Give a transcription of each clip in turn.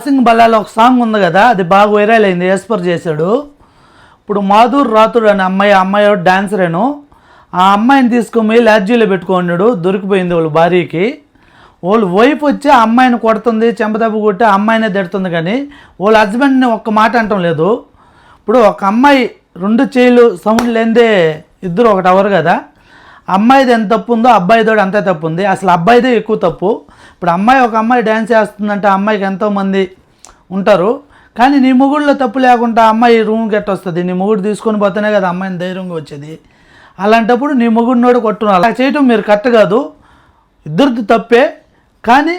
సింగ్ బల్లాలో ఒక సాంగ్ ఉంది కదా, అది బాగా వైరల్ అయింది. ఎస్పర్ చేశాడు. ఇప్పుడు మాధుర్ రాథోడ్ అనే అమ్మాయి డాన్సరేను. ఆ అమ్మాయిని తీసుకొని లాడ్జీలో పెట్టుకున్నాడు. దొరికిపోయింది వాళ్ళ భార్యకి. వాళ్ళ వైఫ్ వచ్చి ఆ అమ్మాయిని కొడుతుంది, చెంపదెబ్బ కొట్టి ఆ అమ్మాయినే తిడుతుంది, కానీ వాళ్ళ హస్బెండ్ని ఒక్క మాట అంటం లేదు. ఇప్పుడు ఒక అమ్మాయి 2 చేయిలు సౌండ్ లేదే ఇద్దరు ఒకటి అవరు కదా. అమ్మాయిది ఎంత తప్పు ఉందో అబ్బాయితో అంతే తప్పు ఉంది. అసలు అబ్బాయిదే ఎక్కువ తప్పు. ఇప్పుడు ఒక అమ్మాయి డ్యాన్స్ చేస్తుందంటే ఆ అమ్మాయికి ఎంతోమంది ఉంటారు, కానీ నీ మొగుడిలో తప్పు లేకుండా అమ్మాయి రూమ్కి ఎట్ట వస్తుంది? నీ మొగుడు తీసుకొని పోతేనే కదా అమ్మాయిని ధైర్యంగా వచ్చేది. అలాంటప్పుడు నీ మొగుడినోడు కొట్టును. అలా చేయటం మీరు కరెక్ట్ కాదు. ఇద్దరిది తప్పే, కానీ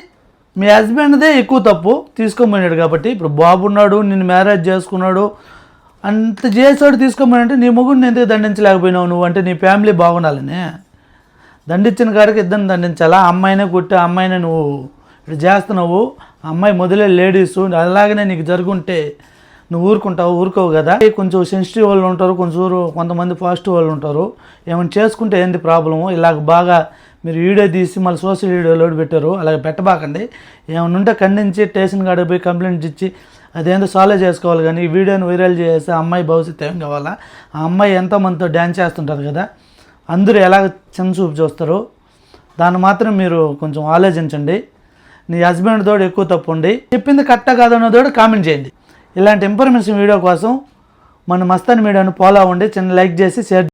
మీ హస్బెండ్దే ఎక్కువ తప్పు తీసుకోమన్నాడు కాబట్టి. ఇప్పుడు బాబు ఉన్నాడు, నిన్ను మ్యారేజ్ చేసుకున్నాడు, అంత చేసాడు తీసుకోమనంటే నీ మొగుడిని ఎందుకు దండించలేకపోయినావు నువ్వు? అంటే నీ ఫ్యామిలీ బాగుండాలని దండించిన కాడికి ఇద్దరిని దండించాలా? అమ్మాయినే కొట్టి అమ్మాయినే నువ్వు ఇటు చేస్తున్నావు. అమ్మాయి మొదలే లేడీసు, అలాగనే నీకు జరుగుంటే నువ్వు ఊరుకోవు కదా. కొంచెం సెన్సిటివ్ వాళ్ళు ఉంటారు, కొంతమంది పాజిటివ్ వాళ్ళు ఉంటారు. ఏమైనా చేసుకుంటే ఏంది ప్రాబ్లము? ఇలాగ బాగా మీరు వీడియో తీసి మళ్ళీ సోషల్ మీడియాలో పెట్టారు, అలాగే పెట్టబాకండి. ఏమైనా ఉంటే ఖండించి స్టేషన్ కాడికి పోయి కంప్లైంట్ ఇచ్చి అదేందో సాల్వ్ చేసుకోవాలి, కానీ ఈ వీడియోని వైరల్ చేసి ఆ అమ్మాయి భవిష్యత్తు ఏం కావాలా? ఆ అమ్మాయి ఎంతోమందితో డ్యాన్స్ చేస్తుంటారు కదా, అందరూ ఎలాగ చిన్న చూపు చూస్తారు. దాన్ని మాత్రం మీరు కొంచెం ఆలోచించండి. నీ హస్బెండ్ తోడు ఎక్కువ తప్పు ఉండి చెప్పింది కరెక్టా కాదన్నదోడు కామెంట్ చేయండి. ఇలాంటి ఇన్ఫర్మేషన్ వీడియో కోసం మన మస్తాన్ మీడియాను ఫాలో అవ్వండి. చిన్న లైక్ చేసి షేర్